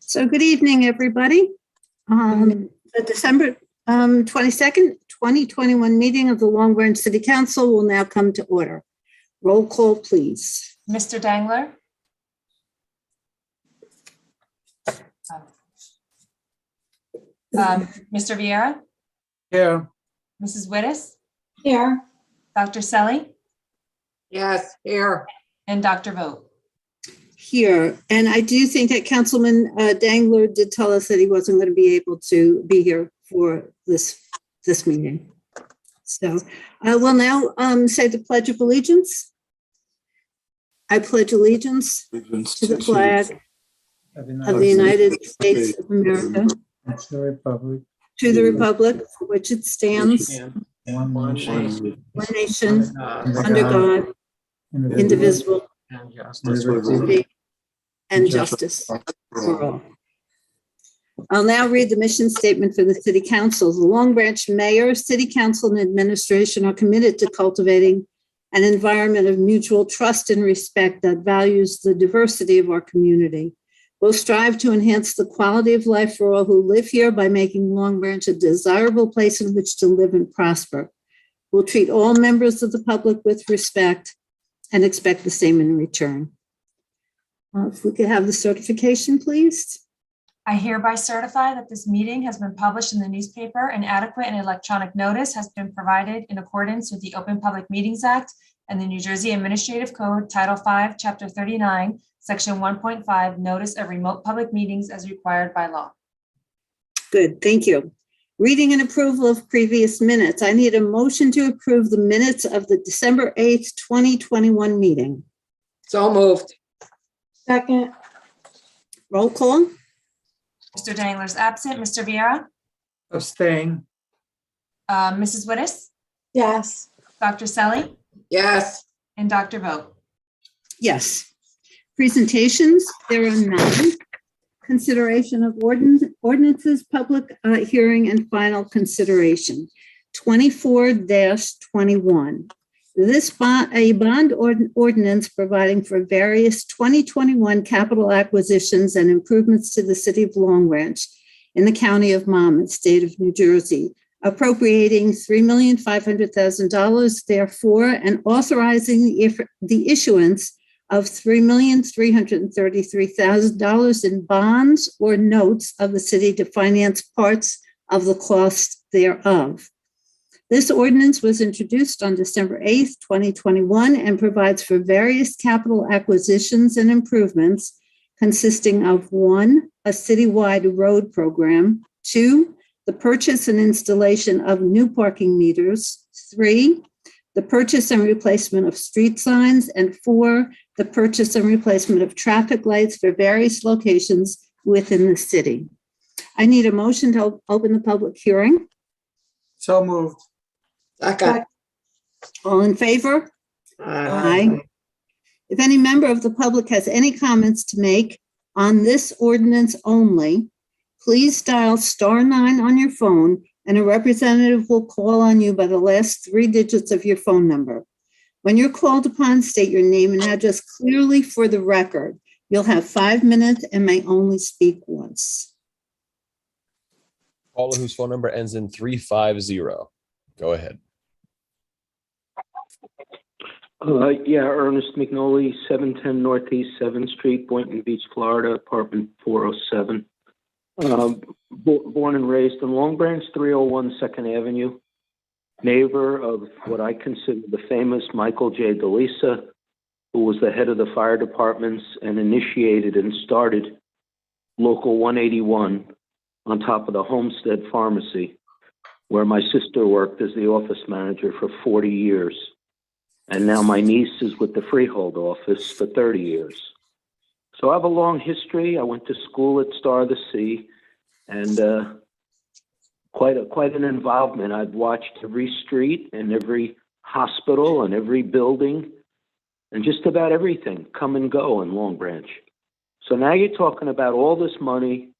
So good evening, everybody. The December 22nd, 2021 meeting of the Long Branch City Council will now come to order. Roll call, please. Mr. Dangler? Mr. Vieira? Here. Mrs. Wittes? Here. Dr. Selly? Yes, here. And Dr. Vogt? Here, and I do think that Councilman Dangler did tell us that he wasn't going to be able to be here for this meeting. So we'll now say the Pledge of Allegiance. I pledge allegiance to the flag of the United States of America, to the republic for which it stands, one nation, under God, indivisible, liberty and justice for all. I'll now read the mission statement for the City Council. The Long Branch Mayor, City Council, and Administration are committed to cultivating an environment of mutual trust and respect that values the diversity of our community. We'll strive to enhance the quality of life for all who live here by making Long Branch a desirable place in which to live and prosper. We'll treat all members of the public with respect and expect the same in return. If we could have the certification, please. I hereby certify that this meeting has been published in the newspaper and adequate and electronic notice has been provided in accordance with the Open Public Meetings Act and the New Jersey Administrative Code, Title V, Chapter 39, Section 1.5, Notice of Remote Public Meetings as required by law. Good, thank you. Reading and approval of previous minutes. I need a motion to approve the minutes of the December 8th, 2021 meeting. So moved. Second. Roll call. Mr. Dangler's absent. Mr. Vieira? Abstain. Mrs. Wittes? Yes. Dr. Selly? Yes. And Dr. Vogt? Yes. Presentations, there are none. Consideration of ordinances, public hearing and final consideration. 24-21. This bond ordinance providing for various 2021 capital acquisitions and improvements to the city of Long Branch in the county of Monmouth, state of New Jersey, appropriating $3,500,000 therefore, and authorizing the issuance of $3,333,000 in bonds or notes of the city to finance parts of the cost thereof. This ordinance was introduced on December 8th, 2021, and provides for various capital acquisitions and improvements consisting of 1, a citywide road program, 2, the purchase and installation of new parking meters, 3, the purchase and replacement of street signs, and 4, the purchase and replacement of traffic lights for various locations within the city. I need a motion to open the public hearing. So moved. Second. All in favor? Aye. If any member of the public has any comments to make on this ordinance only, please dial *9 on your phone and a representative will call on you by the last 3 digits of your phone number. When you're called upon, state your name and address clearly for the record. You'll have 5 minutes and may only speak once. Caller whose phone number ends in 350. Go ahead. Ernest McNolly, 710 Northeast 7th Street, Boynton Beach, Florida, apartment 407. Born and raised in Long Branch, 301 2nd Avenue. Neighbor of what I consider the famous Michael J. DeLisa, who was the head of the fire departments and initiated and started Local 181 on top of the Homestead Pharmacy, where my sister worked as the office manager for 40 years. And now my niece is with the Freehold office for 30 years. So I have a long history. I went to school at Star of the Sea, and quite an involvement. I've watched every street and every hospital and every building and just about everything come and go in Long Branch. So now you're talking about all this money,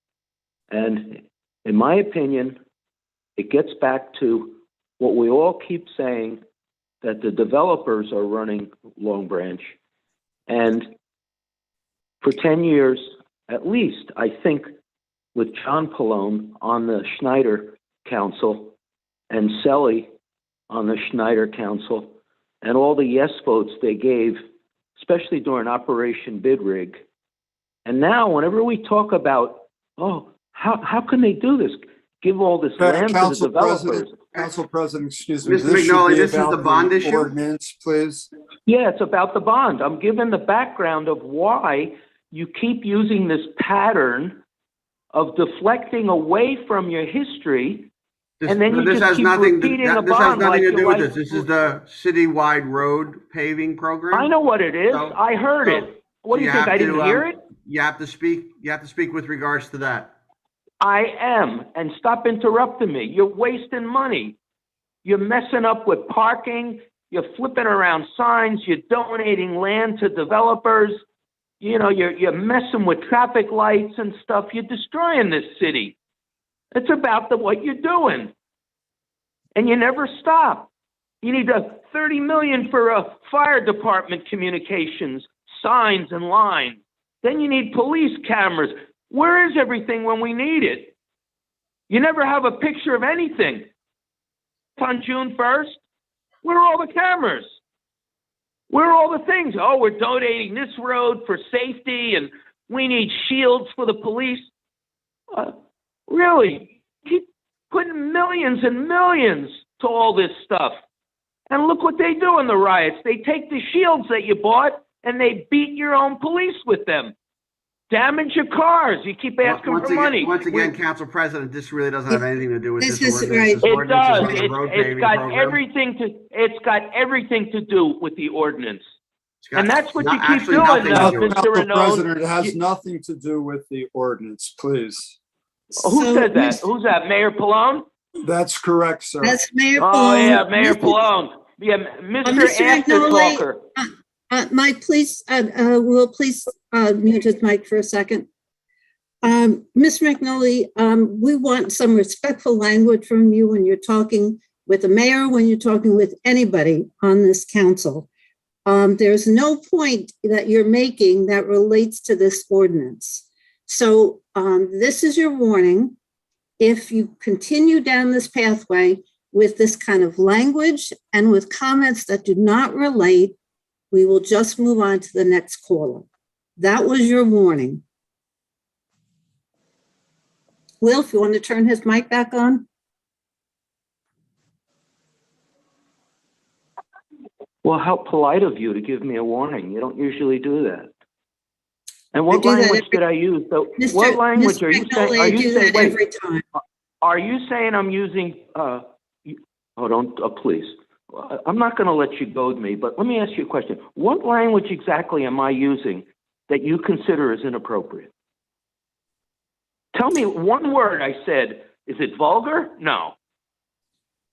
and in my opinion, it gets back to what we all keep saying, that the developers are running Long Branch. And for 10 years, at least, I think, with John Pallone on the Schneider Council and Selly on the Schneider Council, and all the yes votes they gave, especially during Operation Bid Rig. And now, whenever we talk about, oh, how can they do this? Give all this land to the Council developers. President, Council President, excuse me. Mr. This should McNally, be this is about the bond issue? Ordinance, please. Yeah, it's about the bond. I'm giving the background of why you keep using this pattern of deflecting away from your history, and then you just keep repeating a This has bond nothing like to you do with like. this. This is the citywide road paving program. I know what it is. So- I heard so it. What do you think? have I didn't to, hear it? You have to speak with regards to that. I am, and stop interrupting me. You're wasting money. You're messing up with parking. You're flipping around signs. You're donating land to developers. You know, you're messing with traffic lights and stuff. You're destroying this city. It's about what you're doing, and you never stop. You need $30 million for fire department communications, signs, and lines. Then you need police cameras. Where is everything when we need it? You never have a picture of anything. On June 1st, where are all the cameras? Where are all the things? Oh, we're donating this road for safety, and we need shields for the police. Really, keep putting millions and millions to all this stuff. And look what they do in the riots. They take the shields that you bought, and they beat your own police with them. Damage your cars. You keep asking for money. Once again, Council President, this really doesn't have anything to do with This this is ordinance. right. This It ordinance is does. on the road It's paving got program. everything to do with the ordinance. It's got And that's what you keep actually doing, nothing to Mr. do with it. Council Renone. President, it has nothing to do with the ordinance, please. Who So, said that? Miss- Who's that? Mayor Pallone? That's correct, sir. That's Mayor Oh, Pallone. yeah, Mayor Mr. Pallone. Yeah, Mr. Mr. After McNally, Talker. Mike, please, will please mute his mic for a second. Mr. McNally, we want some respectful language from you when you're talking with the mayor, when you're talking with anybody on this council. There's no point that you're making that relates to this ordinance. So this is your warning. If you continue down this pathway with this kind of language and with comments that do not relate, we will just move on to the next caller. That was your warning. Will, if you want to turn his mic back on? Well, how polite of you to give me a warning. You don't usually do that. And what do that language every- did I use? So Mr. what language Mr. are you saying? McNally, Are I you do saying, that wait, every time. are you saying I'm using, hold on, please. I'm not going to let you goad me, but let me ask you a question. What language exactly am I using that you consider as inappropriate? Tell me one word I said. Is it vulgar? No.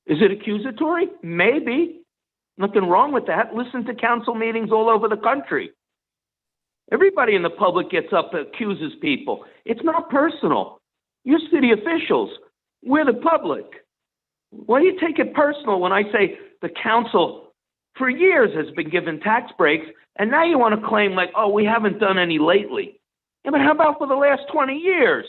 Is it accusatory? Maybe. Nothing wrong with that. Listen to council meetings all over the country. Everybody in the public gets up and accuses people. It's not personal. You're city officials. We're the public. Why do you take it personal when I say the council for years has been given tax breaks, and now you want to claim like, oh, we haven't done any lately? Yeah, but how about for the last 20 years?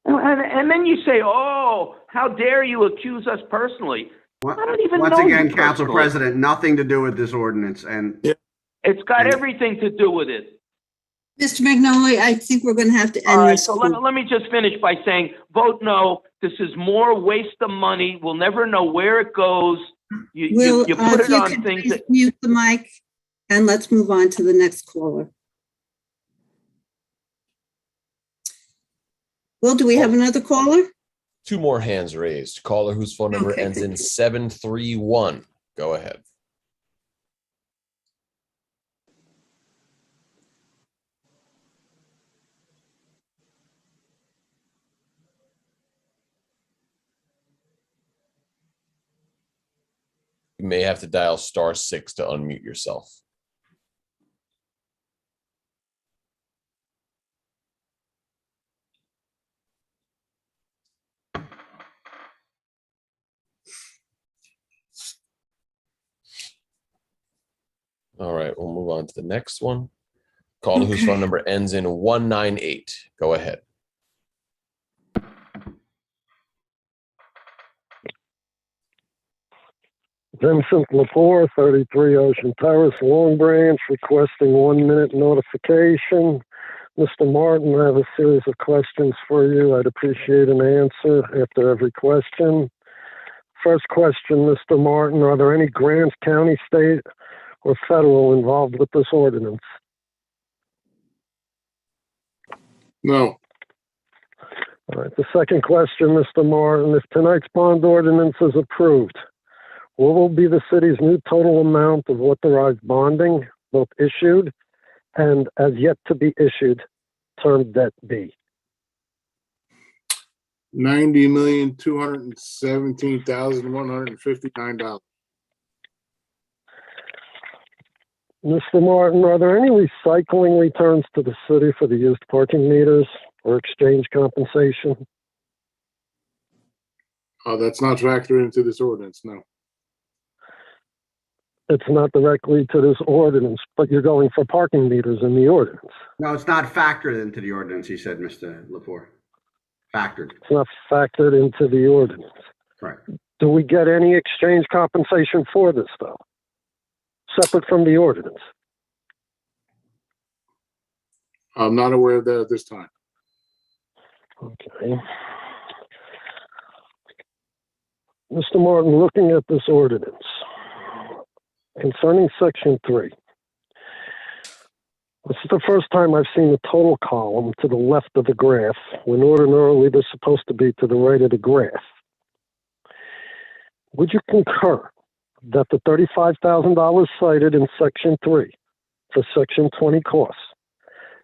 And then you say, oh, how dare you accuse us personally? I don't even Once know again, you Council personally. President, nothing to do with this ordinance. And It's got everything to do with it. Mr. McNally, I think we're going to have to All end right, this. so let me just finish by saying, vote no. This is more waste of money. We'll never know where it goes. Will, You put if it you on could things please that, mute the mic, and let's move on to the next caller. Will, do we have another caller? Two more hands raised. Caller whose phone number Okay, ends in thank you. 731. Go ahead. You may have to dial *6 to unmute yourself. All right, we'll move on to the next one. Caller whose Okay. phone number ends in 198. Go ahead. Vincent Lepore, 33 Ocean Terrace, Long Branch, requesting 1 minute notification. Mr. Martin, I have a series of questions for you. I'd appreciate an answer after every question. First question, Mr. Martin, are there any grants, county, state, or federal involved with this ordinance? No. All right. The second question, Mr. Martin, if tonight's bond ordinance is approved, what will be the city's new total amount of authorized bonding, both issued and as yet to be issued, term debt be? $90,217,159. Mr. Martin, are there any recycling returns to the city for the used parking meters or exchange compensation? That's not factored into this ordinance, no. It's not directly to this ordinance, but you're going for parking meters in the ordinance. No, it's not factored into the ordinance, he said, Mr. Lepore. Factored, It's not factored into the ordinance. correct. Do we get any exchange compensation for this, though? Separate from the ordinance? I'm not aware of that at this time. Okay. Mr. Martin, looking at this ordinance, concerning section 3, this is the first time I've seen the total column to the left of the graph, when ordinarily they're supposed to be to the right of the graph. Would you concur that the $35,000 cited in section 3 for section 20 costs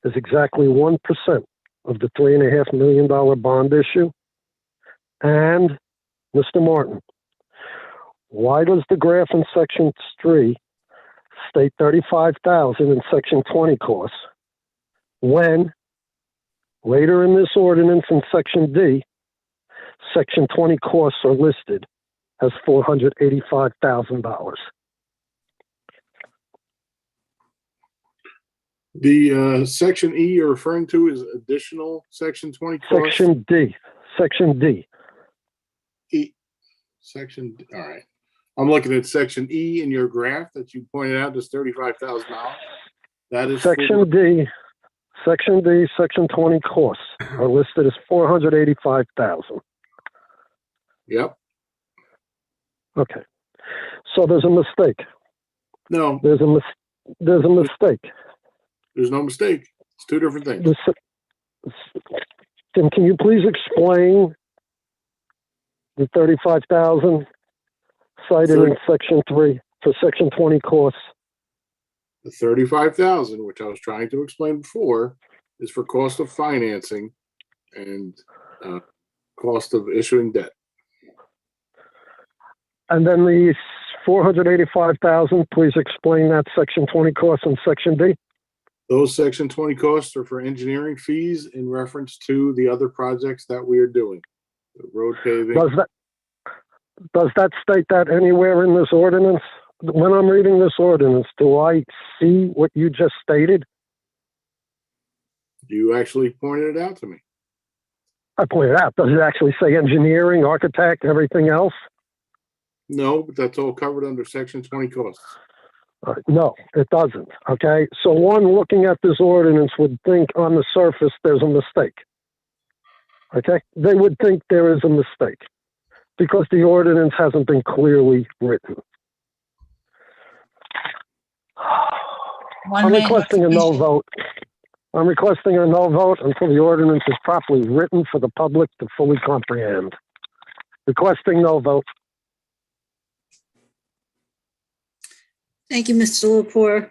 is exactly 1% of the $3.5 million bond issue? And, Mr. Martin, why does the graph in section 3 state $35,000 in section 20 costs when later in this ordinance in section D, section 20 costs are listed as $485,000? The section E you're referring to is additional section 20 costs? Section D. Section D. E. Section, all right. I'm looking at section E in your graph that you pointed out is $35,000. That is Section D. Section D, section 20 costs are listed as $485,000. Yep. Okay. So there's a mistake. No, There's a mistake. there's no mistake. It's two different things. Tim, can you please explain the $35,000 cited in section 3 for section 20 costs? The $35,000, which I was trying to explain before, is for cost of financing and cost of issuing debt. And then the $485,000, please explain that section 20 costs in section D. Those section 20 costs are for engineering fees in reference to the other projects that we are doing. The road paving. Does that state that anywhere in this ordinance? When I'm reading this ordinance, do I see what you just stated? You actually pointed it out to me. I pointed out. Does it actually say engineering, architect, everything else? No, but that's all covered under section 20 costs. No, it doesn't. Okay. So one looking at this ordinance would think on the surface there's a mistake. Okay. They would think there is a mistake because the ordinance hasn't been clearly written. I'm requesting a no vote. I'm requesting a no vote until the ordinance is properly written for the public to fully comprehend. Requesting no vote. Thank you, Mr. Lepore.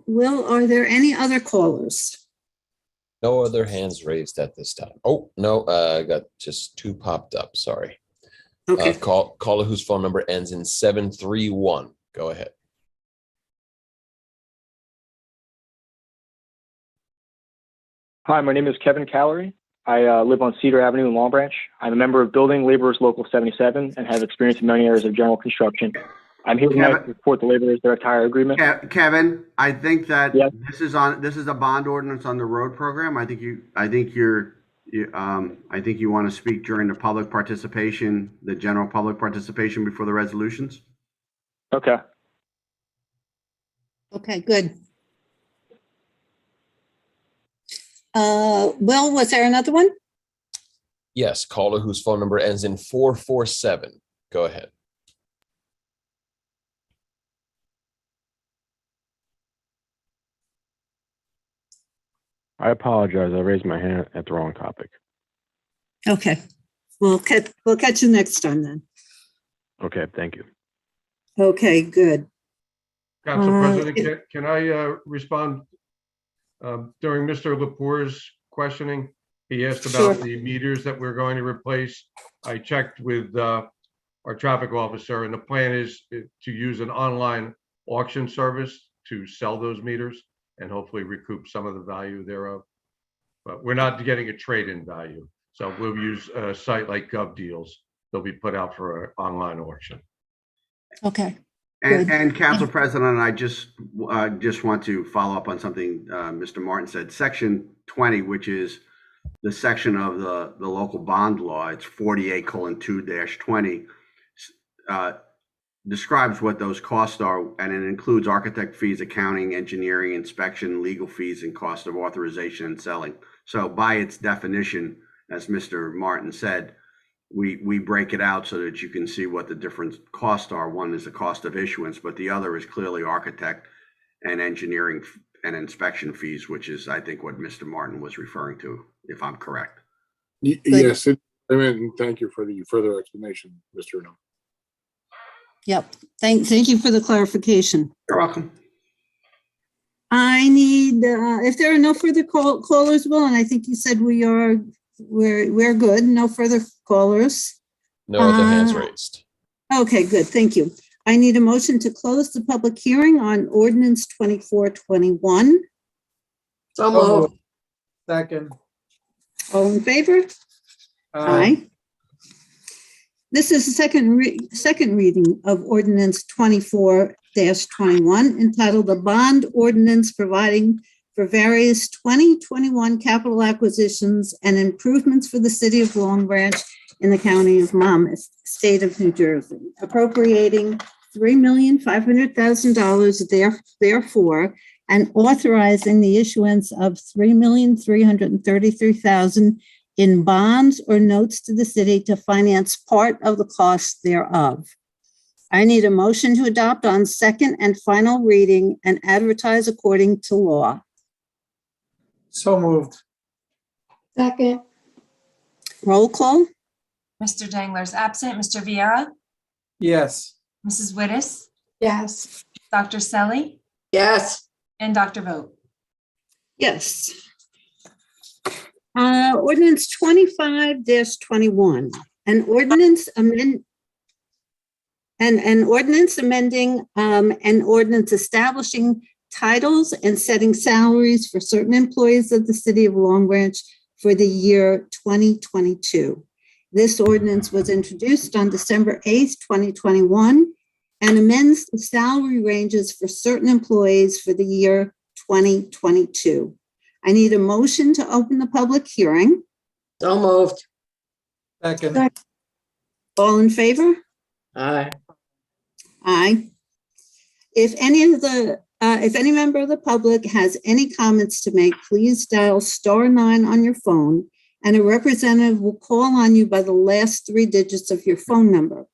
Will, are there any other callers? No other hands raised at this time. Oh, no, I got just two popped up. Sorry. Okay. Caller whose phone number ends in 731. Go ahead. Hi, my name is Kevin Callery. I live on Cedar Avenue in Long Branch. I'm a member of Building Laborers Local 77 and have experience in many areas of general construction. I'm here tonight to support the laborers' direct hire agreement. Kevin, I think that Yes. this is a bond ordinance on the road program. I think you want to speak during the public participation, the general public participation before the resolutions. Okay. Okay, good. Will, was there another one? Yes, caller whose phone number ends in 447. Go ahead. I apologize. I raised my hand at the wrong topic. Okay, we'll catch you next time then. Okay, thank you. Okay, good. Council President, can I respond? During Mr. Lepore's questioning, he asked about the meters that we're going to replace. I checked with our traffic officer, and the plan is to use an online auction service to sell those meters and hopefully recoup some of the value thereof. But we're not getting a trade-in value. So we'll use a site like Gov Deals. They'll be put out for an online auction. Okay. And Council President, I just want to follow up on something Mr. Martin said. Section 20, which is the section of the local bond law, it's 48:2-20, describes what those costs are, and it includes architect fees, accounting, engineering, inspection, legal fees, and cost of authorization and selling. So by its definition, as Mr. Martin said, we break it out so that you can see what the different costs are. One is the cost of issuance, but the other is clearly architect and engineering and inspection fees, which is, I think, what Mr. Martin was referring to, if I'm correct. Yes, and thank you for the further explanation, Mr. Renaud. Yep. Thank you for the clarification. You're welcome. I need, if there are no further callers, Will, and I think you said we're good. No further callers. No other hands raised. Okay, good. Thank you. I need a motion to close the public hearing on ordinance 2421. So moved. Second. All in favor? Aye. This is the second reading of ordinance 24-21 entitled "A Bond Ordinance Providing for Various 2021 Capital Acquisitions and Improvements for the City of Long Branch in the County of Monmouth, State of New Jersey, appropriating $3,500,000 therefore, and authorizing the issuance of $3,333,000 in bonds or notes to the city to finance part of the cost thereof." I need a motion to adopt on second and final reading and advertise according to law. So moved. Second. Roll call? Mr. Dangler is absent. Mr. Viera, Yes. Mrs. Wittes, Yes. Dr. Selly, Yes. and Dr. Vogt. Yes. Ordinance 25-21, an ordinance amending an ordinance establishing titles and setting salaries for certain employees of the city of Long Branch for the year 2022. This ordinance was introduced on December 8th, 2021, and amends the salary ranges for certain employees for the year 2022. I need a motion to open the public hearing. So moved. Second. All in favor? Aye. Aye. If any member of the public has any comments to make, please dial *9 on your phone, and a representative will call on you by the last 3 digits of your phone number.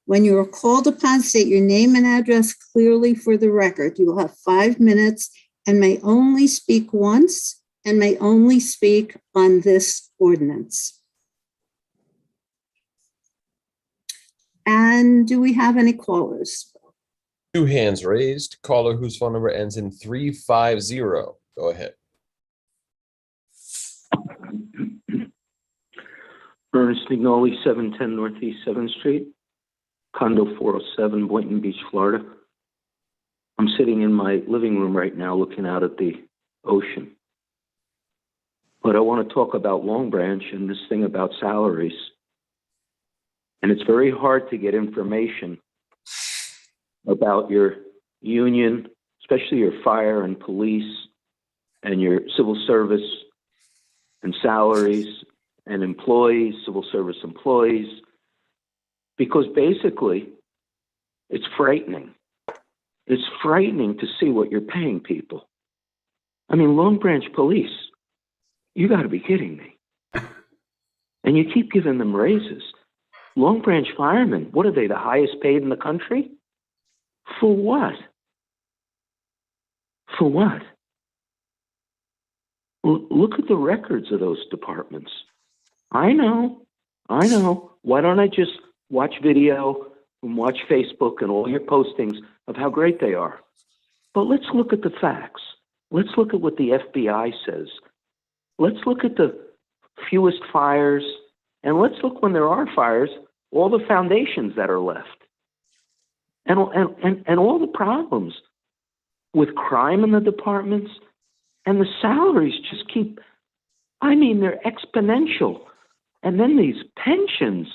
When you are called upon, state your name and address clearly for the record. You will have 5 minutes and may only speak once and may only speak on this ordinance. And do we have any callers? 2 hands raised. Caller whose phone number ends in 350. Go ahead. Ernest Mignoli, 710 Northeast 7th Street, condo 407, Boynton Beach, Florida. I'm sitting in my living room right now looking out at the ocean. But I want to talk about Long Branch and this thing about salaries. And it's very hard to get information about your union, especially your fire and police and your civil service and salaries and employees, civil service employees, because basically it's frightening. It's frightening to see what you're paying people. I mean, Long Branch Police, you got to be kidding me. And you keep giving them raises. Long Branch firemen, what are they, the highest paid in the country? For what? For what? Look at the records of those departments. I know. Why don't I just watch video and watch Facebook and all your postings of how great they are? But let's look at the facts. Let's look at what the FBI says. Let's look at the fewest fires, and let's look, when there are fires, all the foundations that are left. And all the problems with crime in the departments, and the salaries just keep, I mean, they're exponential. And then these pensions.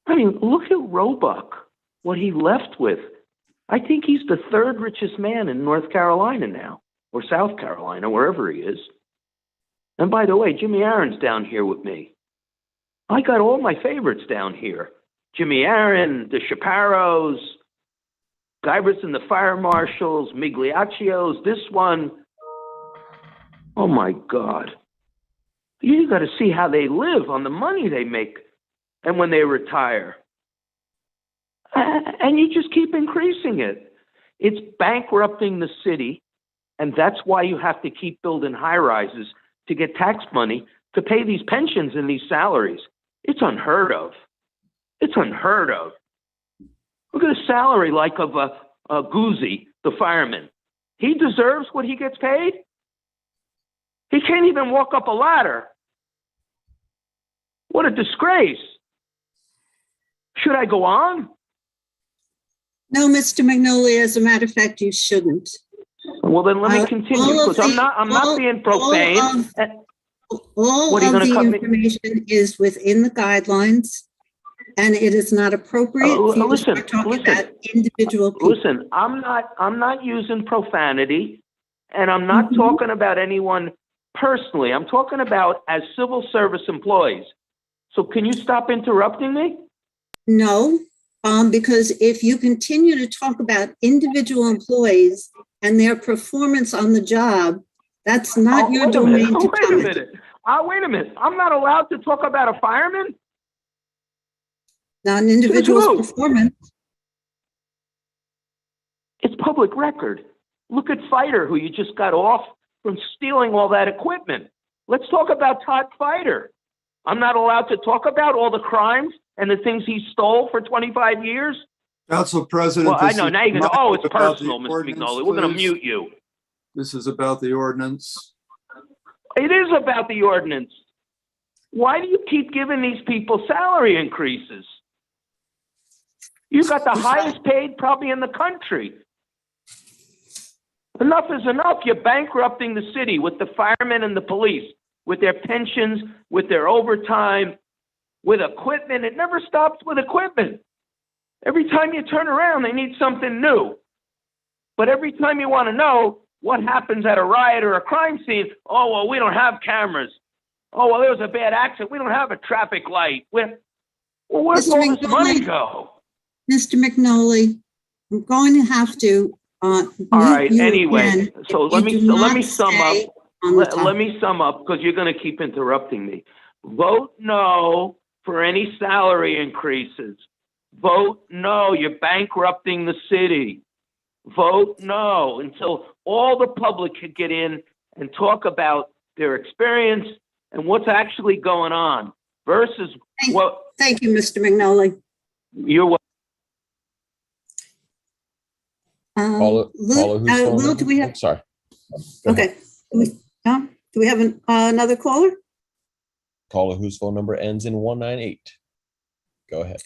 I mean, look at Roebuck, what he left with. I think he's the third richest man in North Carolina now, or South Carolina, wherever he is. And by the way, Jimmy Aaron's down here with me. I got all my favorites down here. Jimmy Aaron, the Chaparros, Guyverson, the fire marshals, Migliaccios, this one. Oh my God. You got to see how they live on the money they make and when they retire. And you just keep increasing it. It's bankrupting the city, and that's why you have to keep building high rises to get tax money to pay these pensions and these salaries. It's unheard of. It's unheard of. Look at a salary like of a Guzzi, the fireman. He deserves what he gets paid. He can't even walk up a ladder. What a disgrace. Should I go on? No, Mr. Magnolia, as a matter of fact, you shouldn't. Well, then let me continue, because I'm not being profane. All of the information is within the guidelines, and it is not appropriate for you to start talking about individual people. Listen, I'm not using profanity, and I'm not talking about anyone personally. I'm talking about as civil service employees. So can you stop interrupting me? No, because if you continue to talk about individual employees and their performance on the job, that's not your domain to comment. Wait a minute. I'm not allowed to talk about a fireman? Not an individual's performance. It's public record. Look at Fighter, who you just got off from stealing all that equipment. Let's talk about Todd Fighter. I'm not allowed to talk about all the crimes and the things he stole for 25 years? Council President. Well, I know, now you're going to, it's personal, Mr. McNulty. We're going to mute you. This is about the ordinance. It is about the ordinance. Why do you keep giving these people salary increases? You got the highest paid probably in the country. Enough is enough. You're bankrupting the city with the firemen and the police, with their pensions, with their overtime, with equipment. It never stops with equipment. Every time you turn around, they need something new. But every time you want to know what happens at a riot or a crime scene, oh, well, we don't have cameras. Oh, well, there was a bad accident. We don't have a traffic light. Well, where's all this money go? Mr. McNulty, I'm going to have to all right, anyway, so let me sum up. Let me sum up, because you're going to keep interrupting me. Vote no for any salary increases. Vote no. You're bankrupting the city. Vote no until all the public can get in and talk about their experience and what's actually going on versus what. Thank you, Mr. McNulty. You're welcome. Will, do we have? Sorry. Okay. Do we have another caller? Caller whose phone number ends in 198. Go ahead.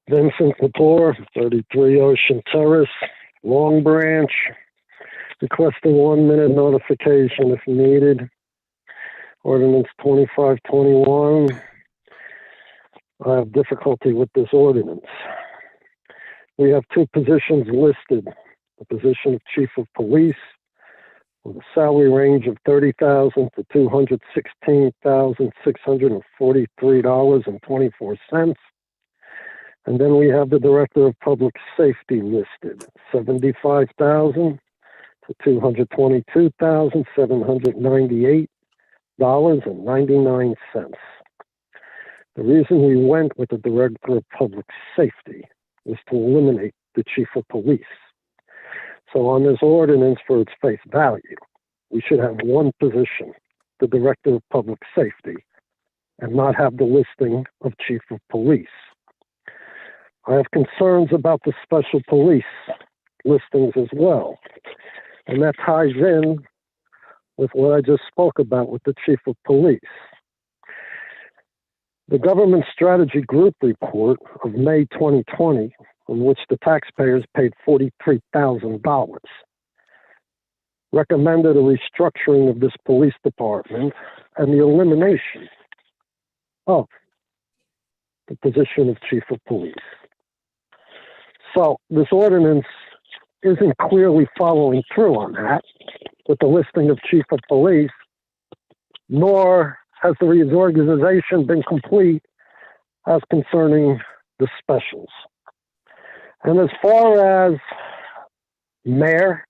Vincent Lepore, 33 Ocean Terrace, Long Branch. Requesting 1 minute notification if needed. Ordinance 2521. I have difficulty with this ordinance. We have two positions listed. The position of Chief of Police with a salary range of $30,000 to $216,643.24. And then we have the Director of Public Safety listed, $75,000 to $222,798.99. The reason we went with the Director of Public Safety is to eliminate the Chief of Police. So on this ordinance, for its face value, we should have one position, the Director of Public Safety, and not have the listing of Chief of Police. I have concerns about the Special Police listings as well, and that ties in with what I just spoke about with the Chief of Police. The Government Strategy Group report of May 2020, in which the taxpayers paid $43,000, recommended a restructuring of this police department and the elimination of the position of Chief of Police. So this ordinance isn't clearly following through on that with the listing of Chief of Police, nor has the reorganization been complete as concerning the specials. And as far as mayor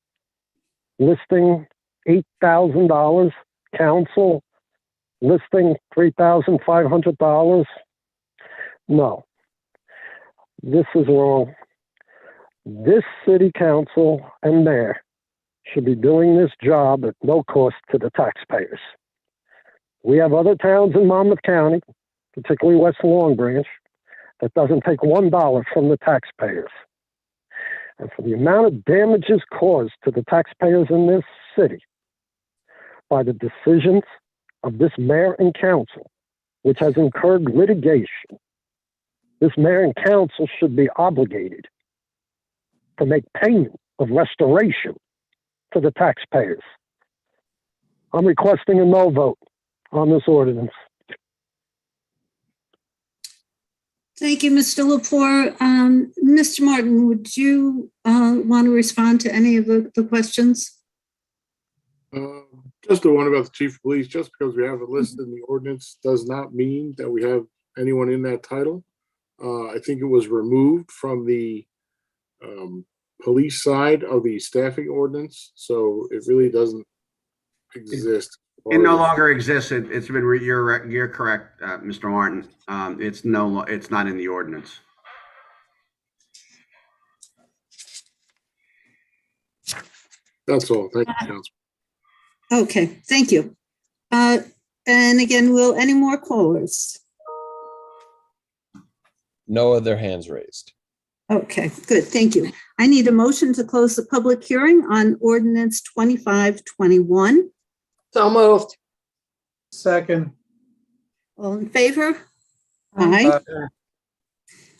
listing $8,000, council listing $3,500, no, this is wrong. This city council and mayor should be doing this job at no cost to the taxpayers. We have other towns in Monmouth County, particularly West Long Branch, that doesn't take $1 from the taxpayers. And for the amount of damages caused to the taxpayers in this city by the decisions of this mayor and council, which has incurred litigation, this mayor and council should be obligated to make payment of restoration to the taxpayers. I'm requesting a no vote on this ordinance. Thank you, Mr. Lepore. Mr. Martin, would you want to respond to any of the questions? Just the one about the Chief of Police. Just because we have it listed in the ordinance does not mean that we have anyone in that title. I think it was removed from the police side of the staffing ordinance, so it really doesn't exist. It no longer exists. It's been you're correct, Mr. Martin. It's not in the ordinance. That's all. Thank you, Council. Okay, thank you. And again, will any more callers? No other hands raised. Okay, good, thank you. I need a motion to close the public hearing on ordinance 2521. So moved. Second. All in favor? Aye.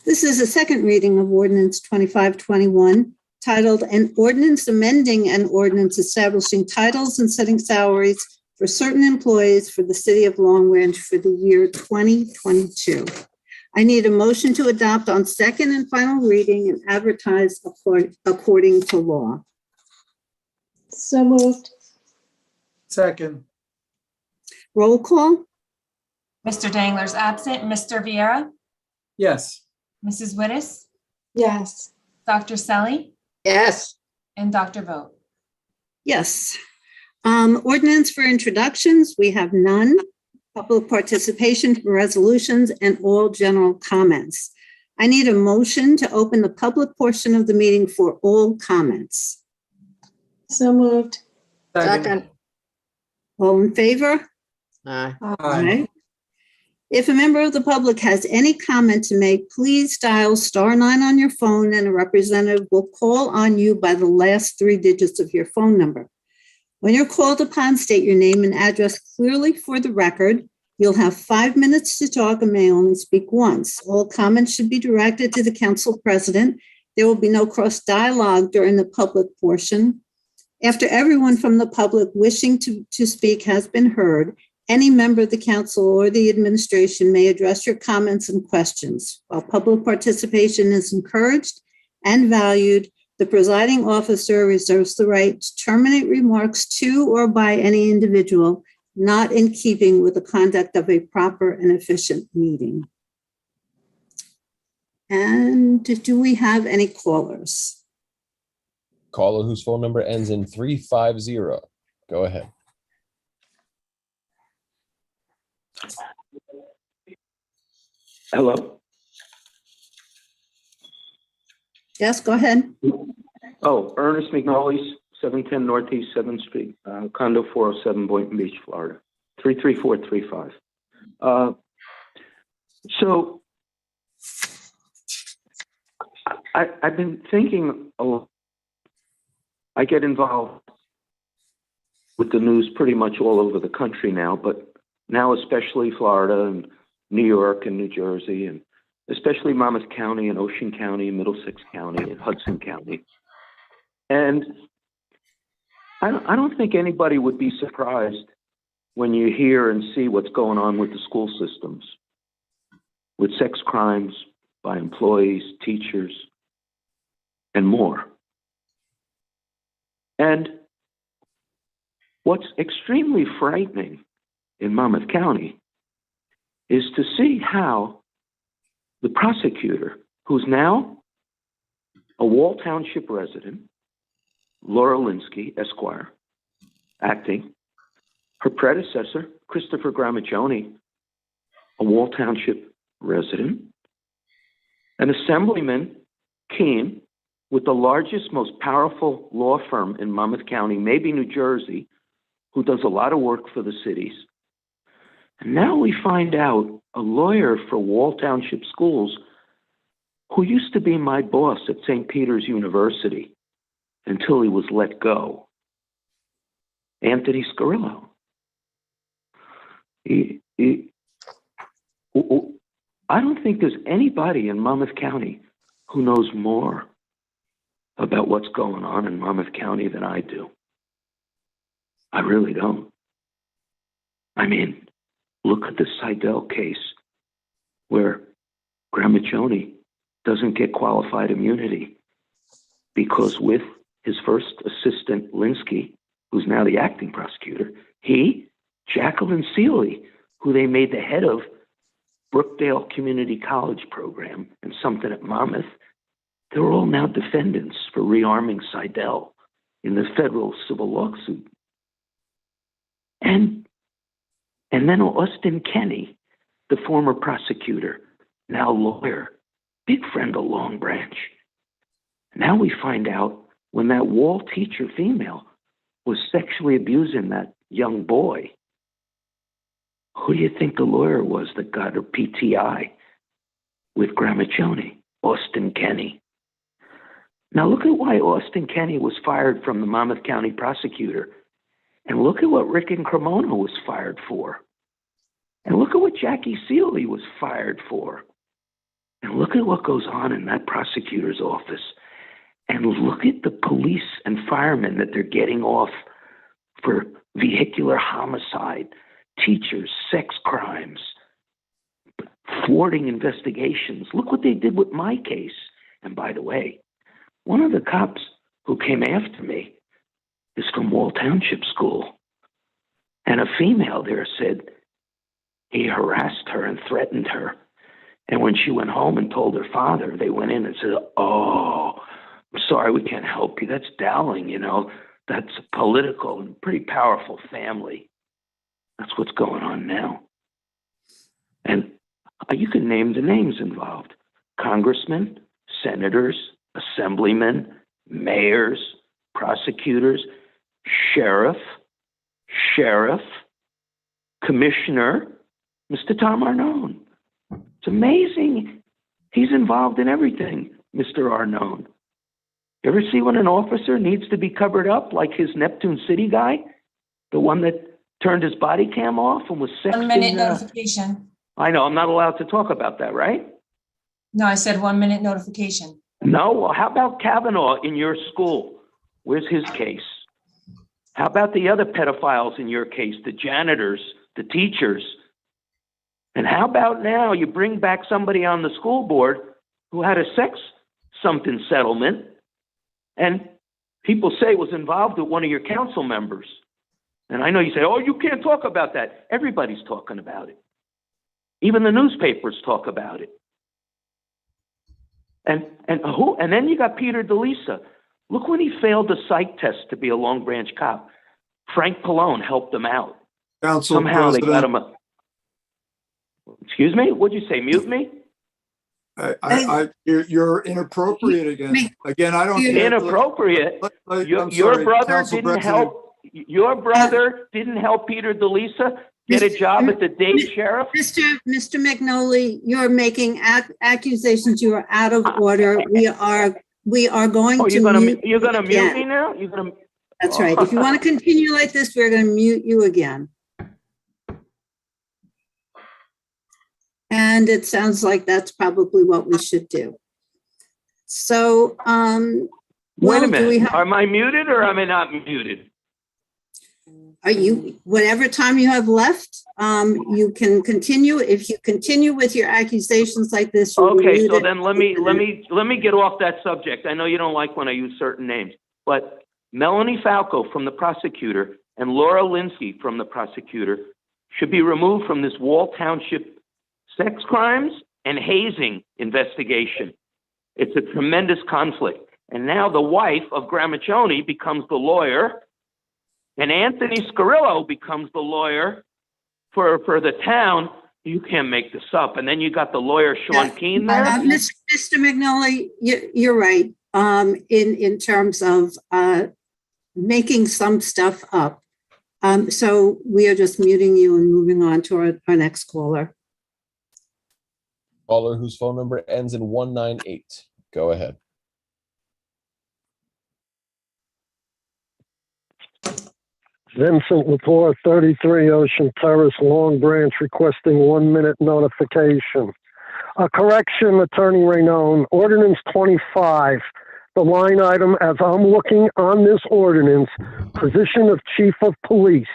This is a second reading of ordinance 2521, titled An Ordinance Amending an Ordinance Establishing Titles and Setting Salaries for Certain Employees for the City of Long Branch for the year 2022. I need a motion to adopt on second and final reading and advertise according to law. So moved. Second. Roll call? Mr. Dangler's absent. Mr. Viera, Yes. Mrs. Wittes, Yes. Dr. Selly, Yes. and Dr. Vogt. Yes. Ordinance for introductions, we have none. Public participation for resolutions and all general comments. I need a motion to open the public portion of the meeting for all comments. So moved. Second. All in favor? Aye. Aye. If a member of the public has any comment to make, please dial *9 on your phone and a representative will call on you by the last 3 digits of your phone number. When you're called upon, state your name and address clearly for the record. You'll have 5 minutes to talk and may only speak once. All comments should be directed to the council president. There will be no cross dialogue during the public portion. After everyone from the public wishing to speak has been heard, any member of the council or the administration may address your comments and questions. While public participation is encouraged and valued, the presiding officer reserves the right to terminate remarks to or by any individual not in keeping with the conduct of a proper and efficient meeting. And do we have any callers? Caller whose phone number ends in 350. Go ahead. Hello? Yes, go ahead. Oh, Ernest McNally's, 710 Northeast 7th Street, condo 407, Boynton Beach, Florida, 33435. So I've been thinking a lot. I get involved with the news pretty much all over the country now, but now especially Florida and New York and New Jersey, and especially Monmouth County and Ocean County, Middlesex County and Hudson County. And I don't think anybody would be surprised when you hear and see what's going on with the school systems, with sex crimes by employees, teachers, and more. And what's extremely frightening in Monmouth County is to see how the prosecutor, who's now a Wall Township resident, Laura Linsky, Esquire, acting, her predecessor, Christopher Gramaggione, a Wall Township resident, an assemblyman, Keene, with the largest, most powerful law firm in Monmouth County, maybe New Jersey, who does a lot of work for the cities. And now we find out a lawyer for Wall Township Schools who used to be my boss at St. Peter's University until he was let go, Anthony Scarillo. I don't think there's anybody in Monmouth County who knows more about what's going on in Monmouth County than I do. I really don't. I mean, look at the Seidel case where Gramaggione doesn't get qualified immunity because with his first assistant, Linsky, who's now the acting prosecutor, he, Jacqueline Seeley, who they made the head of Brookdale Community College program and something at Monmouth, they're all now defendants for rearming Seidel in the federal civil lawsuit. And then Austin Kenny, the former prosecutor, now lawyer, big friend of Long Branch. Now we find out when that Wall teacher female was sexually abusing that young boy, who do you think the lawyer was that got her PTI with Gramaggione? Austin Kenny. Now look at why Austin Kenny was fired from the Monmouth County prosecutor. And look at what Rick and Cremona was fired for. And look at what Jackie Seeley was fired for. And look at what goes on in that prosecutor's office. And look at the police and firemen that they're getting off for vehicular homicide, teachers, sex crimes, thwarting investigations. Look what they did with my case. And by the way, one of the cops who came after me is from Wall Township School. And a female there said he harassed her and threatened her. And when she went home and told her father, they went in and said, "Oh, I'm sorry, we can't help you. That's Dowling, you know. That's a political and pretty powerful family." That's what's going on now. And you can name the names involved. Congressmen, senators, assemblymen, mayors, prosecutors, sheriff, commissioner, Mr. Tom Arnone. It's amazing. He's involved in everything, Mr. Arnone. You ever see when an officer needs to be covered up, like his Neptune City guy? The one that turned his body cam off and was sexting? 1 minute notification. I know, I'm not allowed to talk about that, right? No, I said 1 minute notification. No, well, how about Kavanaugh in your school? Where's his case? How about the other pedophiles in your case, the janitors the teachers. And how about now you bring back somebody on the school board who had a sex something settlement, and people say was involved with one of your council members. And I know you say, oh, you can't talk about that. Everybody's talking about it. Even the newspapers talk about it. And then you got Peter DeLisa. Look when he failed the psych test to be a Long Branch cop. Frank Pallone helped him out. Council Somehow they got President, him Excuse me? What'd you say? Mute me? you're inappropriate again. Again, I don't. Inappropriate. Your brother didn't help. Your brother didn't help Peter DeLisa get a job at the Dade Sheriff. Mr. McNolly, you're making accusations. You are out of order. We are going to. You're gonna mute me now? You're gonna. That's right. If you want to continue like this, we're going to mute you again. And it sounds like that's probably what we should do. So, wait a minute. Am I muted or am I not muted? Are you, whatever time you have left, you can continue. If you continue with your accusations like this. Okay, so then let me get off that subject. I know you don't like when I use certain names, but Melanie Falco from the prosecutor and Laura Linsky from the prosecutor should be removed from this Wall Township sex crimes and hazing investigation. It's a tremendous conflict. And now the wife of Gramaccioni becomes the lawyer, and Anthony Scarillo becomes the lawyer for the town. You can't make this up. And then you got the lawyer, Sean Keane there. Mr. McNolly, you're right. In terms of making some stuff up. So we are just muting you and moving on to our next caller. Caller whose phone number ends in 198. Go ahead. Vincent Lepore, 33 Ocean Terrace, Long Branch, requesting 1 minute notification. A correction, Attorney Raynone, Ordinance 25, the line item as I'm looking on this ordinance, position of Chief of Police,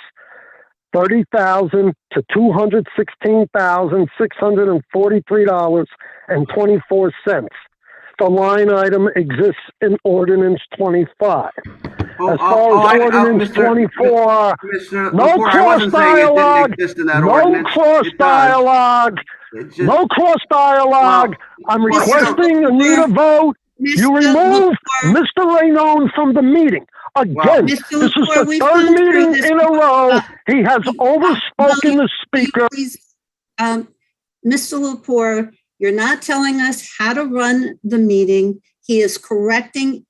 $30,000 to $216,643.24. The line item exists in Ordinance 25. As far as Ordinance 24, no cross dialogue, no cross dialogue. I'm requesting a need a vote. You remove Mr. Raynone from the meeting. Again, this is the third meeting in a row. He has overspoken the speaker. Please, Mr. Lepore, you're not telling us how to run the meeting. He is correcting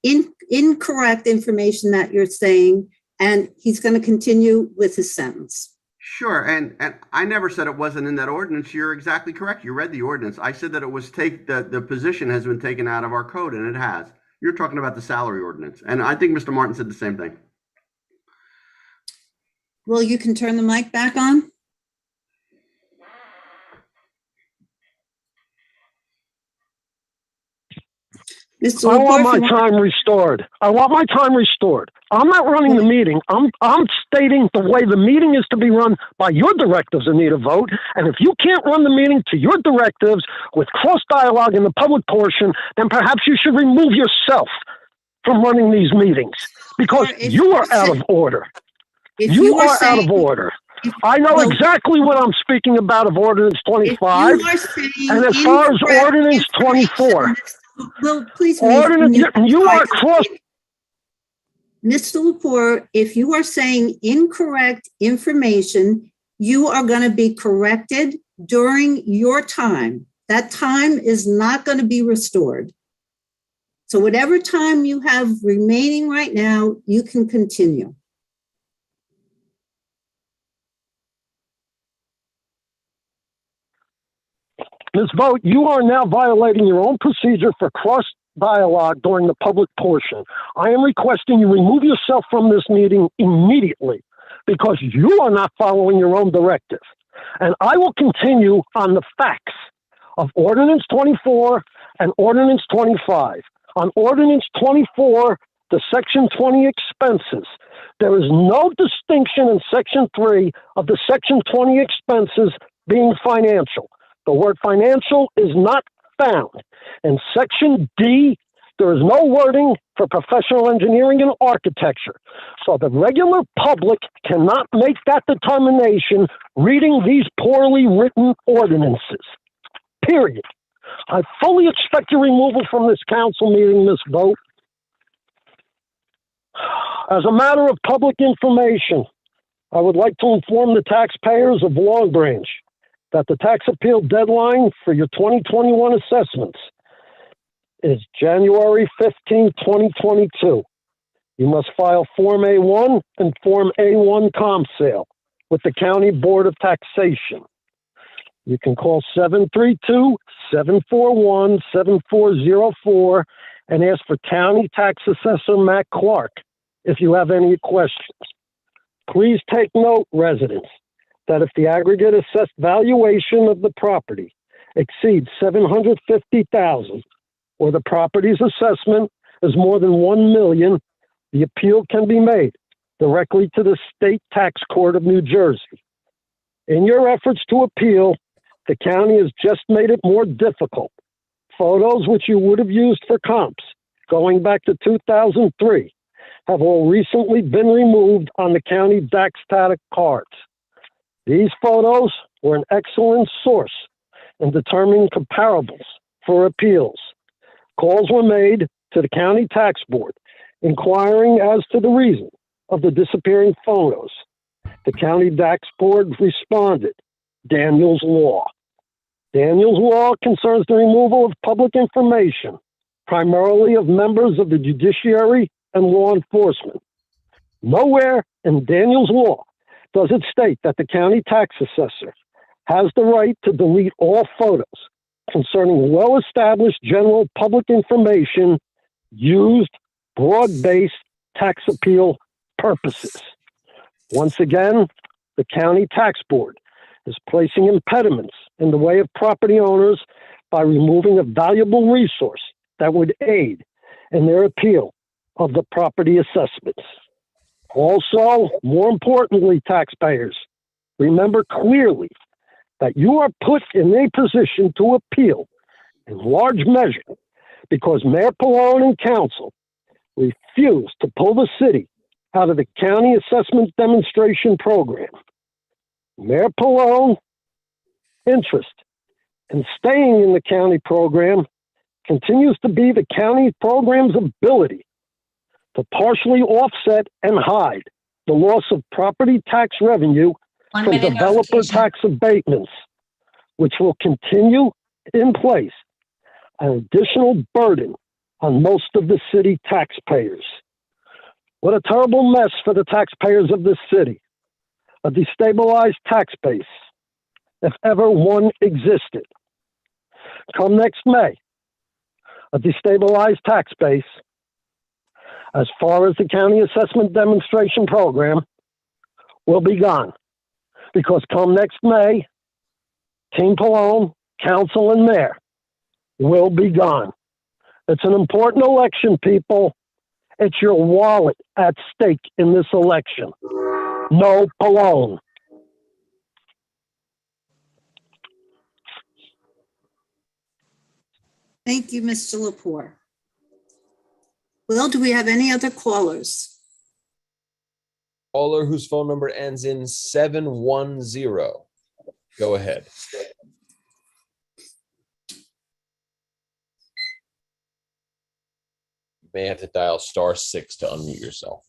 incorrect information that you're saying, and he's going to continue with his sentence. Sure, and I never said it wasn't in that ordinance. You're exactly correct. You read the ordinance. I said that it was the position has been taken out of our code, and it has. You're talking about the salary ordinance, and I think Mr. Martin said the same thing. Well, you can turn the mic back on. I want my time restored. I want my time restored. I'm not running the meeting. I'm stating the way the meeting is to be run by your directives and need a vote. And if you can't run the meeting to your directives with cross dialogue in the public portion, then perhaps you should remove yourself from running these meetings because you are out of order. You are out of order. I know exactly what I'm speaking about of Ordinance 25. And as far as Ordinance 24. Well, please, you are cross. Mr. Lepore, if you are saying incorrect information, you are going to be corrected during your time. That time is not going to be restored. So whatever time you have remaining right now, you can continue. Ms. Vogt, you are now violating your own procedure for cross dialogue during the public portion. I am requesting you remove yourself from this meeting immediately because you are not following your own directive. And I will continue on the facts of Ordinance 24 and Ordinance 25. On Ordinance 24, the Section 20 expenses, There is no distinction in Section 3 of the Section 20 expenses being financial. The word financial is not found. In Section D, there is no wording for professional engineering and architecture. So the regular public cannot make that determination reading these poorly written ordinances. Period. I fully expect your removal from this council meeting, Ms. Vogt. As a matter of public information, I would like to inform the taxpayers of Long Branch that the tax appeal deadline for your 2021 assessments is January 15, 2022. You must file Form A1 and Form A1 comp sale with the County Board of Taxation. You can call 732-741-7404 and ask for County Tax Assessor Matt Clark if you have any questions. Please take note, residents, that if the aggregate assessed valuation of the property exceeds $750,000 or the property's assessment is more than $1 million, the appeal can be made directly to the State Tax Court of New Jersey. In your efforts to appeal, the county has just made it more difficult. Photos which you would have used for comps going back to 2003 have all recently been removed on the county data cards. These photos were an excellent source in determining comparables for appeals. Calls were made to the county tax board inquiring as to the reason of the disappearing photos. The county tax board responded, Daniel's Law. Daniel's Law concerns the removal of public information, primarily of members of the judiciary and law enforcement. Nowhere in Daniel's Law does it state that the county tax assessor has the right to delete all photos concerning well-established general public information used broad-based tax appeal purposes. Once again, the county tax board is placing impediments in the way of property owners by removing a valuable resource that would aid in their appeal of the property assessments. Also, more importantly, taxpayers, remember clearly that you are put in a position to appeal in large measure because Mayor Pallone and council refused to pull the city out of the county assessment demonstration program. Mayor Pallone interest in staying in the county program continues to be the county program's ability to partially offset and hide the loss of property tax revenue from developer tax abatements, which will continue in place an additional burden on most of the city taxpayers. What a terrible mess for the taxpayers of this city. A destabilized tax base, if ever one existed. Come next May, a destabilized tax base, as far as the county assessment demonstration program, will be gone. Because come next May, Team Pallone, council, and mayor will be gone. It's an important election, people. It's your wallet at stake in this election. No Pallone. Thank you, Mr. Lepore. Well, do we have any other callers? Caller whose phone number ends in 710. Go ahead. You may have to dial *6 to unmute yourself.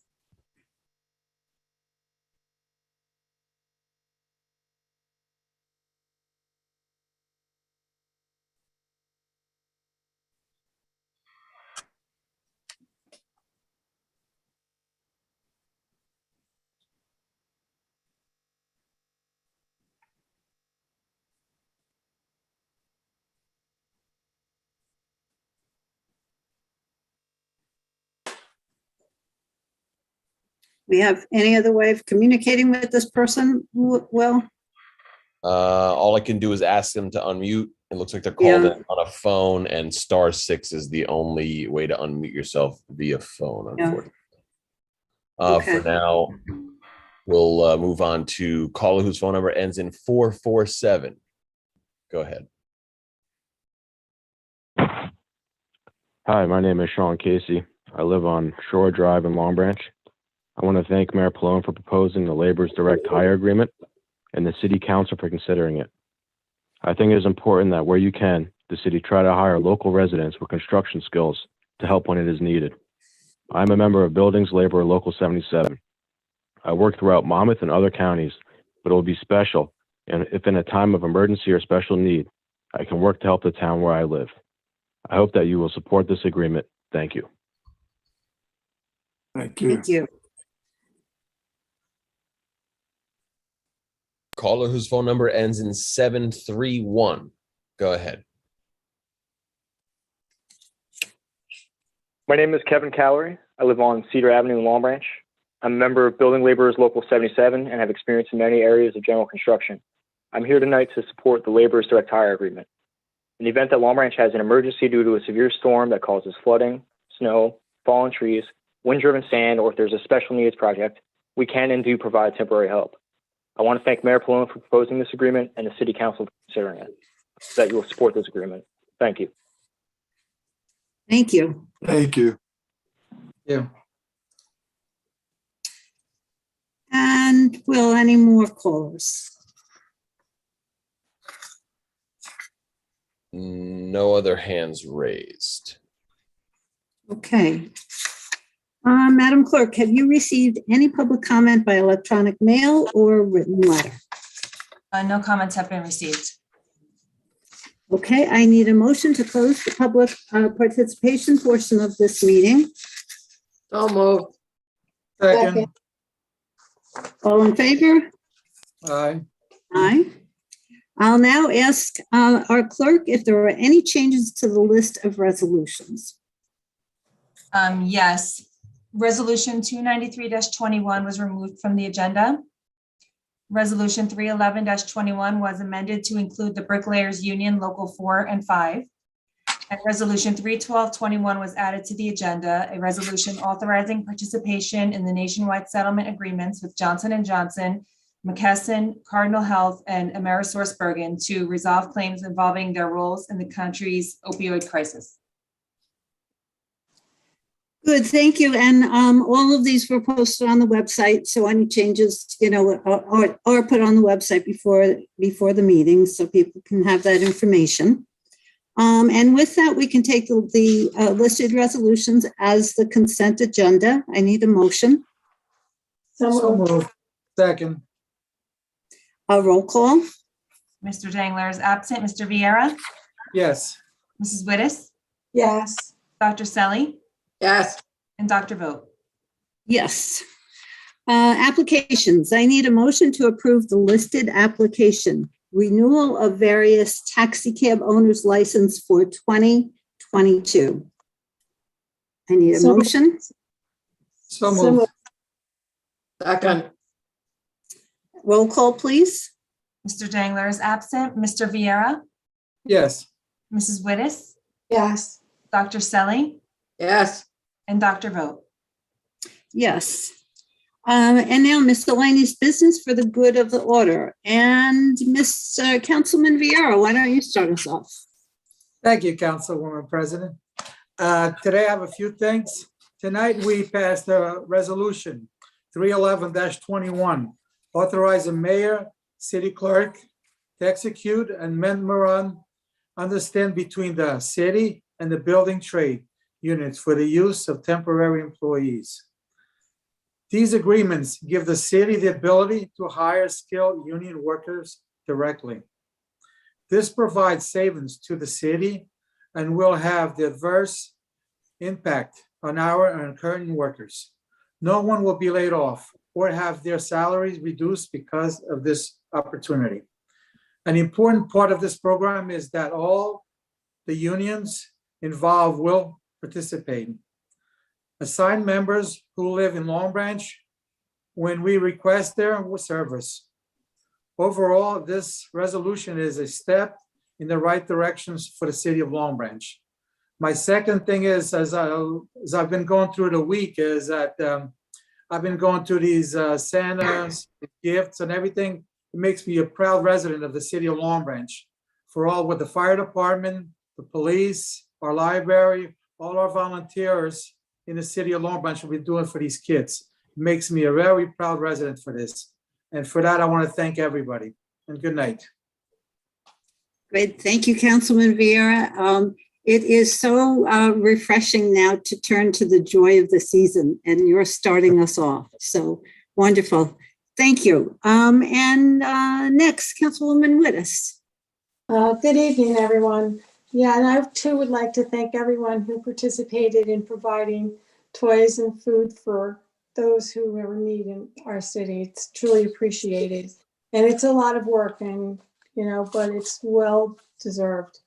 We have any other way of communicating with this person? Well, all I can do is ask them to unmute. It looks like they're called in on a phone, and *6 is the only way to unmute yourself via phone, unfortunately. Okay. For now, we'll move on to caller whose phone number ends in 447. Go ahead. Hi, my name is Sean Casey. I live on Shore Drive in Long Branch. I want to thank Mayor Pallone for proposing the labor's direct hire agreement and the city council for considering it. I think it is important that where you can, the city try to hire local residents with construction skills to help when it is needed. I'm a member of Buildings Labor Local 77. I work throughout Monmouth and other counties, but it will be special, and if in a time of emergency or special need, I can work to help the town where I live. I hope that you will support this agreement. Thank you. Thank you. Thank you. Caller whose phone number ends in 731. Go ahead. My name is Kevin Calorie. I live on Cedar Avenue in Long Branch. I'm a member of Building Laborers Local 77 and have experience in many areas of general construction. I'm here tonight to support the laborers direct hire agreement. In the event that Long Branch has an emergency due to a severe storm that causes flooding, snow, fallen trees, wind-driven sand, or if there's a special needs project, we can and do provide temporary help. I want to thank Mayor Pallone for proposing this agreement and the City Council for considering it, so that you will support this agreement. Thank you. Thank you. Thank you. Yeah. And will any more callers? No other hands raised. Okay. Madam Clerk, have you received any public comment by electronic mail or written letter? No comments have been received. Okay, I need a motion to close the public participation portion of this meeting. So moved. Second. All in favor? Aye. Aye. I'll now ask our clerk if there are any changes to the list of resolutions. Yes. Resolution 293-21 was removed from the agenda. Resolution 311-21 was amended to include the Bricklayers Union Local 4 and 5. And Resolution 312-21 was added to the agenda, a resolution authorizing participation in the nationwide settlement agreements with Johnson & Johnson, McKesson, Cardinal Health, and AmerisourceBergen to resolve claims involving their roles in the country's opioid crisis. Good, thank you. And all of these were posted on the website. So any changes, are put on the website before the meeting so people can have that information. And with that, we can take the listed resolutions as the consent agenda. I need a motion. So moved. Moved. Second. A roll call. Mr. Dangler is absent. Mr. Vieira, Yes. Mrs. Wittes, Yes. Dr. Selly, Yes. and Dr. Vogt. Yes. Applications. I need a motion to approve the listed application. Renewal of various taxi cab owners license for 2022. I need a So- motion. So So moved. Second. Roll call, please. Mr. Dangler is absent. Mr. Vieira, Yes. Mrs. Wittes, Yes. Dr. Selly, Yes. and Dr. Vogt. Yes. And now miscellaneous business for the good of the order. And Councilman Vieira, why don't you start us off? Thank you, Councilwoman President. Today I have a few things. Tonight we passed a resolution 311-21, authorizing mayor, city clerk to execute and memorandum understand between the city and the building trade units for the use of temporary employees. These agreements give the city the ability to hire skilled union workers directly. This provides savings to the city and will have the adverse impact on our and current workers. No one will be laid off or have their salaries reduced because of this opportunity. An important part of this program is that all the unions involved will participate. Assigned members who live in Long Branch when we request their service. Overall, this resolution is a step in the right directions for the city of Long Branch. My second thing is, as I've been going through the week, is that I've been going to these Santa's gifts and everything. It makes me a proud resident of the city of Long Branch. For all with the fire department, the police, our library, all our volunteers in the city of Long Branch will be doing for these kids. It makes me a very proud resident for this. And for that, I want to thank everybody. And good night. Great. Thank you, Councilman Vieira. It is so refreshing now to turn to the joy of the season, and you're starting us off. So wonderful. Thank you. And next, Councilwoman Wittes. Good evening, everyone. Yeah, and I too would like to thank everyone who participated in providing toys and food for those who are in need in our city. It's truly appreciated. And it's a lot of work, and but it's well deserved.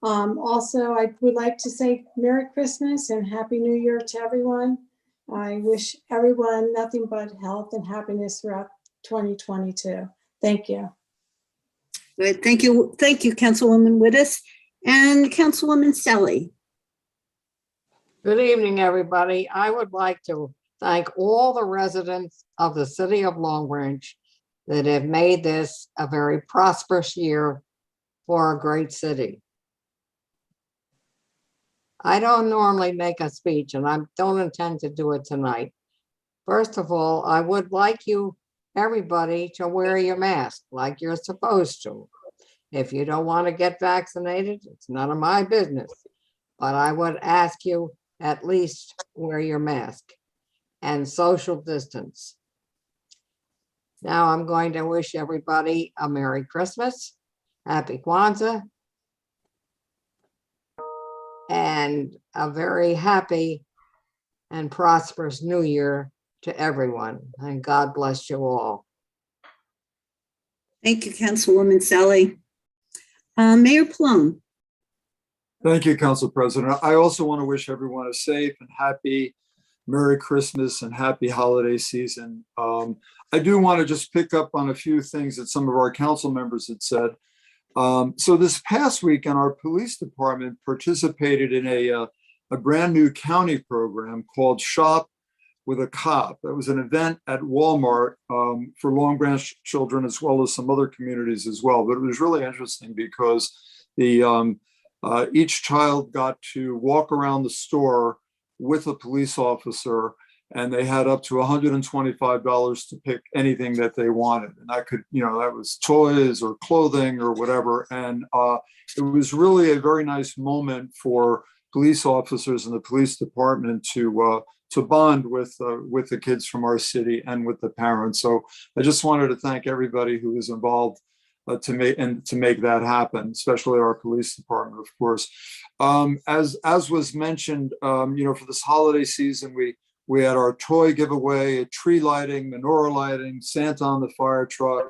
Also, I would like to say Merry Christmas and Happy New Year to everyone. I wish everyone nothing but health and happiness throughout 2022. Thank you. Good. Thank you. Thank you, Councilwoman Wittes. And Councilwoman Selly. Good evening, everybody. I would like to thank all the residents of the city of Long Branch that have made this a very prosperous year for a great city. I don't normally make a speech, and I don't intend to do it tonight. First of all, I would like everybody to wear your mask like you're supposed to. If you don't want to get vaccinated, it's none of my business. But I would ask you at least wear your mask and social distance. Now I'm going to wish everybody a Merry Christmas, Happy Kwanzaa, and a very happy and prosperous New Year to everyone. And God bless you all. Thank you, Councilwoman Selly. Mayor Plum. Thank you, Council President. I also want to wish everyone a safe and happy Merry Christmas and happy holiday season. I do want to just pick up on a few things that some of our council members had said. So this past weekend, our police department participated in a brand new county program called Shop with a Cop. It was an event at Walmart for Long Branch children, as well as some other communities as well. But it was really interesting because each child got to walk around the store with a police officer, and they had up to $125 to pick anything that they wanted. And that could, that was toys or clothing or whatever. And it was really a very nice moment for police officers in the police department to bond with the kids from our city and with the parents. So I just wanted to thank everybody who was involved to make that happen, especially our police department, of course. As was mentioned, for this holiday season, we had our toy giveaway, a tree lighting, menorah lighting, Santa on the fire truck,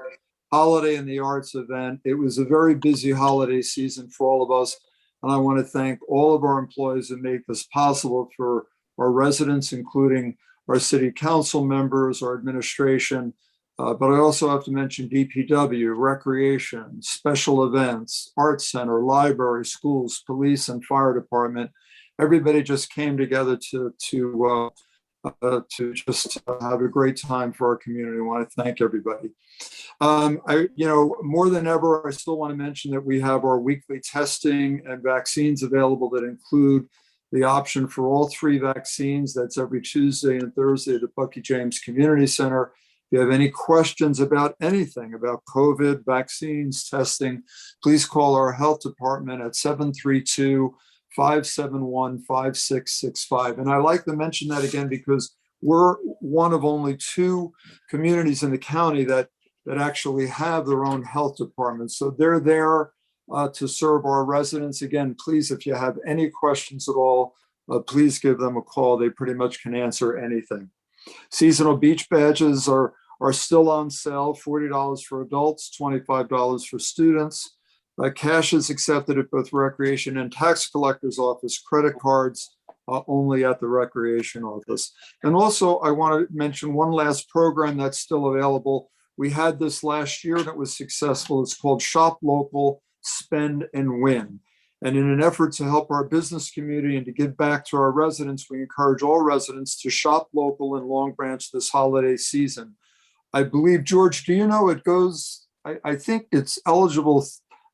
holiday in the arts event. It was a very busy holiday season for all of us. And I want to thank all of our employees that make this possible for our residents, including our city council members, our administration. But I also have to mention DPW, recreation, special events, arts center, library, schools, police, and fire department. Everybody just came together to just have a great time for our community. I want to thank everybody. More than ever, I still want to mention that we have our weekly testing and vaccines available that include the option for all 3 vaccines. That's every Tuesday and Thursday at the Bucky James Community Center. If you have any questions about anything about COVID, vaccines, testing, please call our health department at 732-571-5665. And I like to mention that again because we're one of only 2 communities in the county that actually have their own health department. So they're there to serve our residents. Again, please, if you have any questions at all, please give them a call. They pretty much can answer anything. Seasonal beach badges are still on sale, $40 for adults, $25 for students. Cash is accepted at both Recreation and Tax Collector's Office. Credit cards only at the Recreation Office. And also, I want to mention one last program that's still available. We had this last year and it was successful. It's called Shop Local, Spend and Win. And in an effort to help our business community and to give back to our residents, we encourage all residents to shop local in Long Branch this holiday season. I believe, George, do you know it goes, I think it's eligible,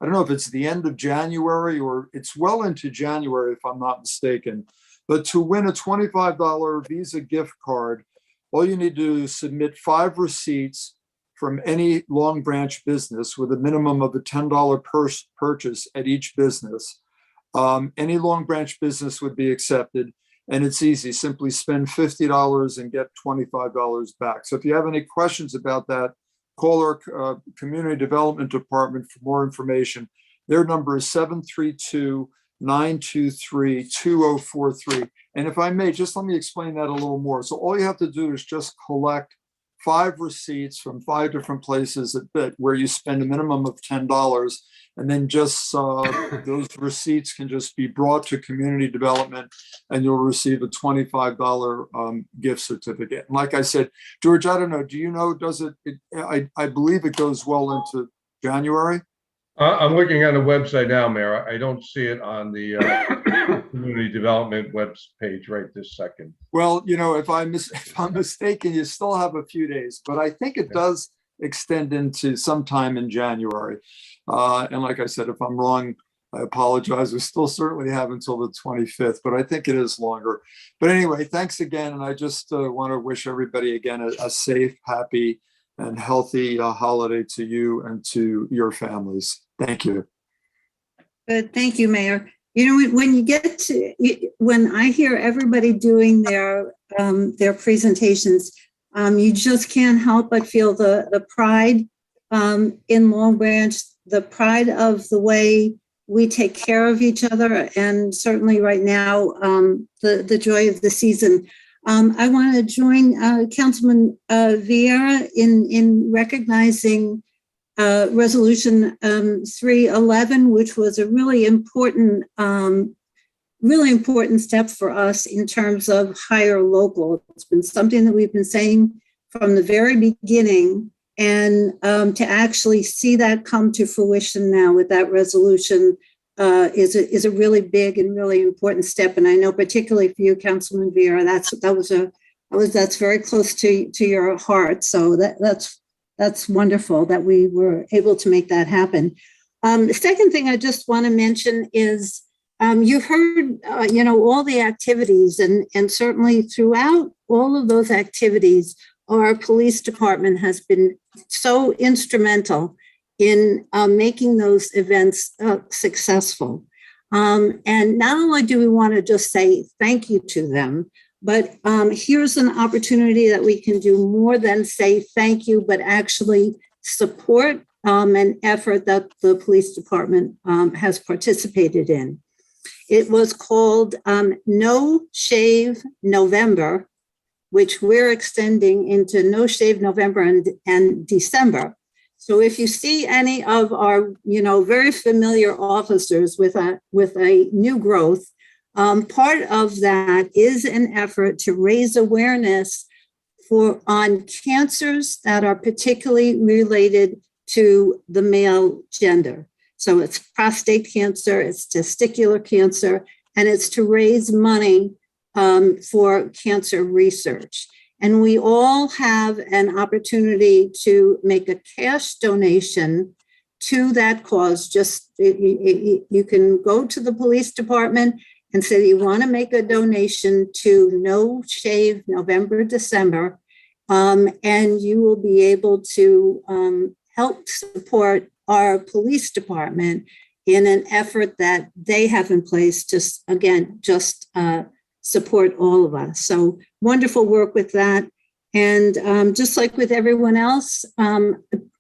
I don't know if it's the end of January or it's well into January, if I'm not mistaken. But to win a $25 Visa gift card, all you need to do is submit 5 receipts from any Long Branch business with a minimum of a $10 purchase at each business. Any Long Branch business would be accepted, and it's easy. Simply spend $50 and get $25 back. So if you have any questions about that, call our Community Development Department for more information. Their number is 732-923-2043. And if I may, just let me explain that a little more. So all you have to do is just collect 5 receipts from 5 different places where you spend a minimum of $10. And then just those receipts can just be brought to community development and you'll receive a $25 gift certificate. And like I said, George, I don't know, do you know, does it, I believe it goes well into January? I'm looking on the website now, Mayor. I don't see it on the community development web page right this second. Well, you know, if I'm mistaken, you still have a few days, but I think it does extend into sometime in January. And like I said, if I'm wrong, I apologize. We still certainly have until the 25th, but I think it is longer. But anyway, thanks again. And I just want to wish everybody again a safe, happy, and healthy holiday to you and to your families. Thank you. Good. Thank you, Mayor. You know, when I hear everybody doing their presentations, you just can't help but feel the pride in Long Branch, the pride of the way we take care of each other, and certainly right now, the joy of the season. I want to join Councilman Vieira in recognizing Resolution 311, which was a really important step for us in terms of higher local. It's been something that we've been saying from the very beginning, and to actually see that come to fruition now with that resolution is a really big and really important step. And I know particularly for you, Councilman Vieira, that's very close to your heart. So that's wonderful that we were able to make that happen. The second thing I just want to mention is you've heard, all the activities, and certainly throughout all of those activities, our police department has been so instrumental in making those events successful. And not only do we want to just say thank you to them, but here's an opportunity that we can do more than say thank you, but actually support an effort that the police department has participated in. It was called No Shave November, which we're extending into No Shave November and December. So if you see any of our, very familiar officers with a new growth, part of that is an effort to raise awareness on cancers that are particularly related to the male gender. So it's prostate cancer, it's testicular cancer, and it's to raise money for cancer research. And we all have an opportunity to make a cash donation to that cause. Just you can go to the police department and say you want to make a donation to No Shave November, December, and you will be able to help support our police department in an effort that they have in place to, again, just support all of us. So wonderful work with that. And just like with everyone else,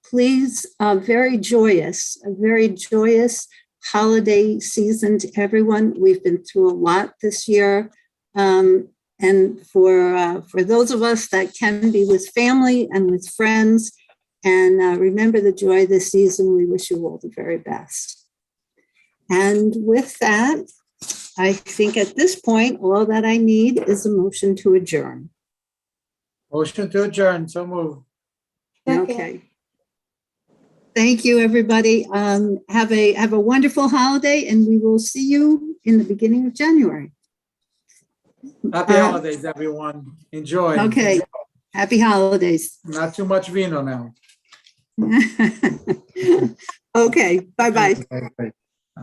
please, a very joyous holiday season to everyone. We've been through a lot this year. And for those of us that can be with family and with friends, and remember the joy this season, we wish you all the very best. And with that, I think at this point, all that I need is a motion to adjourn. Motion to adjourn, so move. Okay. Thank you, everybody. Have a wonderful holiday, and we will see you in the beginning of January. Happy holidays, everyone. Enjoy. Okay. Happy holidays. Not too much vino now. Okay. Bye-bye. Bye.